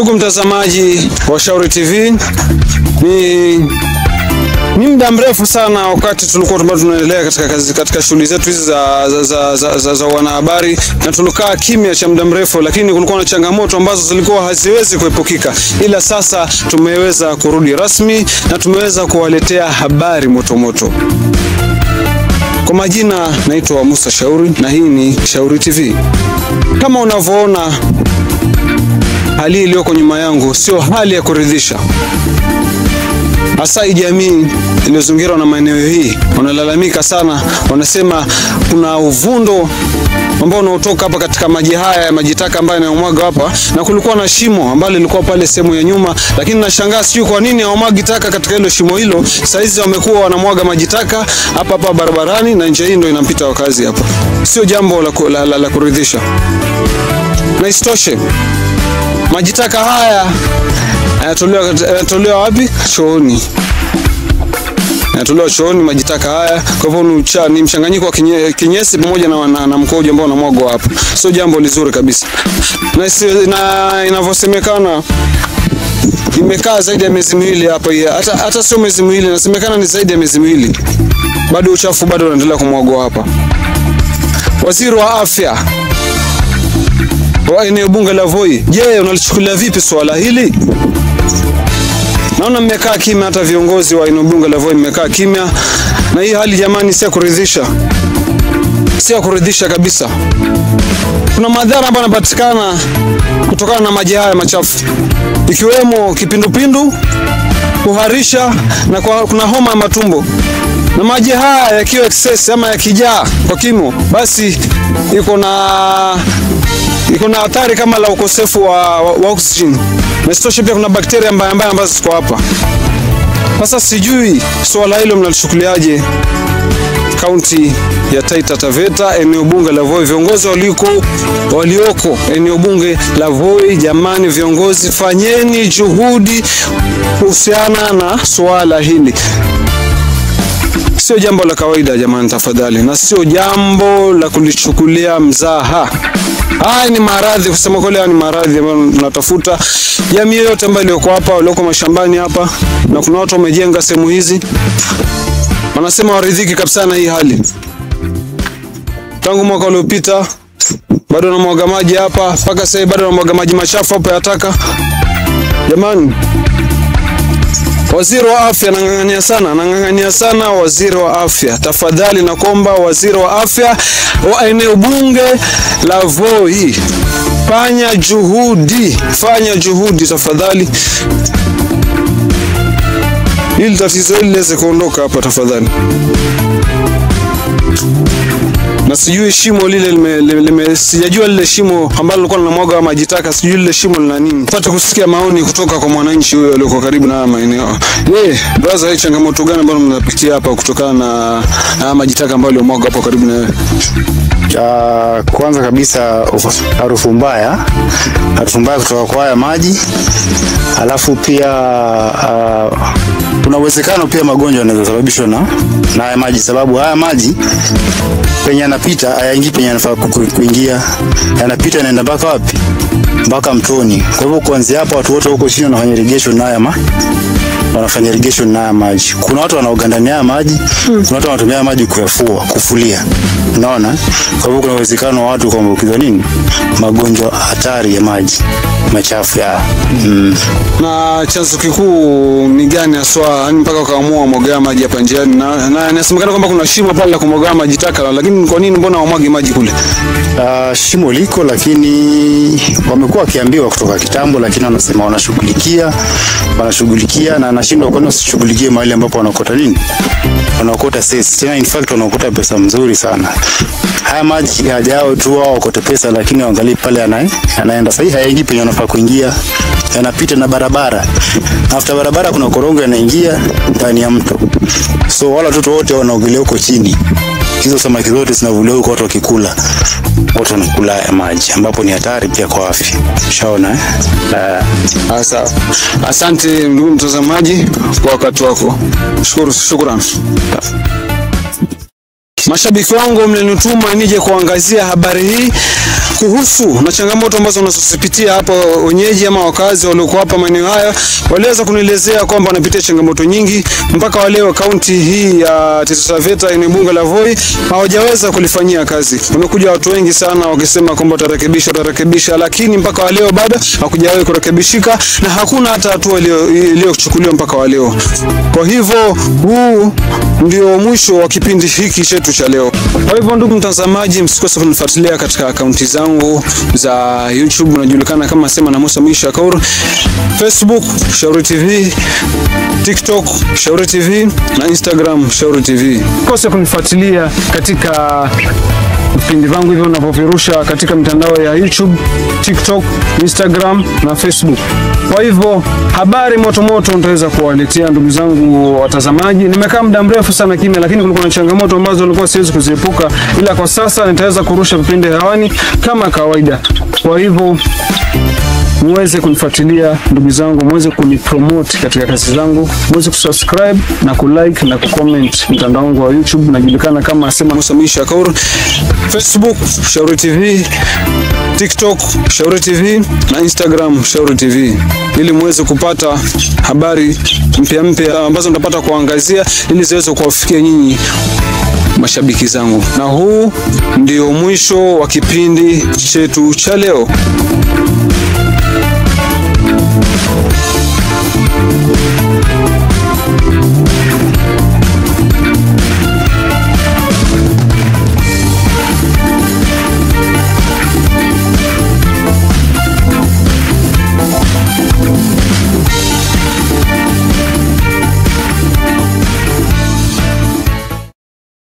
Ndugu mtazamaji wa Shauri TV, ni muda mrefu sana wakati tulikuwa tunaendelea katika shughuli zetu hizi za wanahabari, na tulikaa kimya cha muda mrefu, lakini kulikuwa na changamoto ambazo zilikuwa haziwezi kuepukika. Ila sasa tumeweza kurudi rasmi na tumeweza kuwaletea habari moto. Kwa majina naitwa Musa Shauri na hii ni Shauri TV. Kama unavyoona, hali iliyoko nyuma yangu sio hali ya kuridhisha. Hasa jamii iliyozungirwa na maeneo hii wanalalamika sana, wanasema kuna uvundo ambao unaotoka hapa katika maji haya ya maji taka ambayo yanamwaga hapa, na kulikuwa na shimo ambalo lilikuwa pale sehemu ya nyuma, lakini nashangaa sijui kwa nini hawamwagi taka katika hilo shimo hilo. Saizi wamekuwa wanamwaga maji taka hapa barabarani, na nje hii ndio inampita wakazi hapa. Sio jambo la kuridhisha. Na isitoshe, maji taka haya yanatolewa wapi? Chooni. Yanatolewa chooni maji taka haya. Kwa hivyo ni mchanganyiko wa kinyesi pamoja na mkojo ambao unamwagwa hapa. Sio jambo lizuri kabisa. Na inavyosemekana imekaa zaidi ya miezi miwili hapa. Hata sio miezi miwili, inasemekana ni zaidi ya miezi miwili. Bado uchafu bado unaendelea kumwagwa hapa. Waziri wa Afya wa eneo bunge la Voi, je, unalichukulia vipi swala hili? Naona mmekaa kimya, hata viongozi wa eneo bunge la Voi mmekaa kimya, na hii hali jamani si ya kuridhisha. Si ya kuridhisha kabisa. Kuna madhara ambayo yanapatikana kutokana na maji haya machafu, ikiwemo kipindupindu, kuharisha, na kuna homa ya matumbo. Na maji haya yakiwa excess ama yakijaa kwa kimo, basi iko na athari kama la ukosefu wa oxygen. Na isitoshe pia kuna bakteria mbaya ambazo ziko hapa. Sasa sijui swala hilo mnalichukuliaje kaunti ya Taita Taveta, eneo bunge la Voi, viongozi walioko eneo bunge la Voi. Jamani viongozi, fanyeni juhudi kuhusiana na swala hili. Sio jambo la kawaida jamani, tafadhali, na sio jambo la kulichukulia mzaha. Haya ni maradhi, kusema kweli ni maradhi ambayo tunatafuta. Jamii yote ambayo iliyoko hapa, walioko mashambani hapa, na kuna watu wamejenga sehemu hizi, wanasema waridhiki kabisa na hii hali. Tangu mwaka uliopita bado namwaga maji hapa, mpaka sasa bado namwaga maji machafu hapa ya taka. Jamani, Waziri wa Afya nang'ang'ania sana Waziri wa Afya. Tafadhali naomba Waziri wa Afya wa eneo bunge la Voi, fanya juhudi tafadhali, ili tatizo hili liweze kuondoka hapa tafadhali. Na sijui shimo lile sijajua lile shimo ambalo lilikuwa linamwaga maji taka, sijui lile shimo lina nini. Tupate kusikia maoni kutoka kwa mwananchi huyo aliyeko karibu na maeneo. Brother, hii changamoto gani ambayo mnapitia hapa kutokana na maji taka ambayo yamwagwa hapo karibu na? Kwanza kabisa harufu mbaya kutoka kwa haya maji. Alafu pia kuna uwezekano pia magonjwa yanaweza sababishwa na haya maji, sababu haya maji penye yanapita hayaingii penye yanafaa kuingia, yanapita yanaenda mpaka wapi? Mpaka mtoni. Kwa hivyo kuanzia hapa watu wote huko chini wanafanya irrigation na haya maji. Kuna watu wanaoga ndani ya maji, kuna watu wanatumia maji kufulia. Unaona? Kwa hivyo kuna uwezekano wa watu kuambukizwa magonjwa hatari ya maji machafu ya. Na chanzo kikuu ni gani haswa mpaka kaamua kumwaga maji hapa njiani? Na inasemekana kwamba kuna shimo pale la kumwaga maji taka, lakini kwa nini mbona wamwage maji kule? Shimo liko, lakini wamekuwa wakiambiwa kutoka kitambo, lakini wanasema wanashughulikia, na anashindwa kwa nini usishughulikie mahali ambapo wanaokota sisi. Tena in fact wanaokota pesa mzuri sana. Haya maji hajao tu wao wakote pesa, lakini waangalie pale anaenda sahihi, hayaingii penye yanafaa kuingia, yanapita na barabara. After barabara kuna korongo yanaingia ndani ya mto. So wala watoto wote wanaogelea huko chini. Hizo samaki zote zinavuliwa huko, watu wakikula, watu wanakula ya maji, ambapo ni hatari pia kwa afya. Ushaona Asante ndugu mtazamaji kwa wakati wako. Shukrani. Mashabiki wangu mlinituma nije kuangazia habari hii kuhusu na changamoto ambazo wanazozipitia hapa wenyeji ama wakazi waliokuwa hapa maeneo haya, waliweza kunielezea kwamba wanapitia changamoto nyingi mpaka wale kaunti hii ya Taita Taveta eneo bunge la Voi hawajaweza kulifanyia kazi. Wamekuja watu wengi sana wakisema kwamba watarekebisha, lakini mpaka waleo bado hakujawahi kurekebishika na hakuna hata hatua iliyochukuliwa mpaka waleo. Kwa hivyo huu ndio mwisho wa kipindi hiki chetu cha leo. Kwa hivyo ndugu mtazamaji, msikose kunifuatilia katika akaunti zangu za YouTube, unajulikana kama Sema na Musa Misha Kaur, Facebook Shauri TV, TikTok Shauri TV na Instagram Shauri TV. Msikose kunifuatilia katika vipindi vangu hivyo ninavyovirusha katika mitandao ya YouTube, TikTok, Instagram na Facebook. Kwa hivyo habari moto nitaweza kuwaletea ndugu zangu watazamaji. Nimekaa muda mrefu sana kimya, lakini kulikuwa na changamoto ambazo nilikuwa siwezi kuziepuka, ila kwa sasa nitaweza kurusha vipindi hewani kama kawaida. Kwa hivyo muweze kunifuatilia ndugu zangu, muweze kunipromote katika kazi zangu, muweze kusubscribe na kulike na kucomment mtandao wangu wa YouTube, najulikana kama Sema Musa Misha Kaur, Facebook Shauri TV, TikTok Shauri TV na Instagram Shauri TV, ili muweze kupata habari mpya ambazo nitapata kuangazia ili ziweze kuwafikia nyinyi mashabiki zangu. Na huu ndio mwisho wa kipindi chetu cha leo.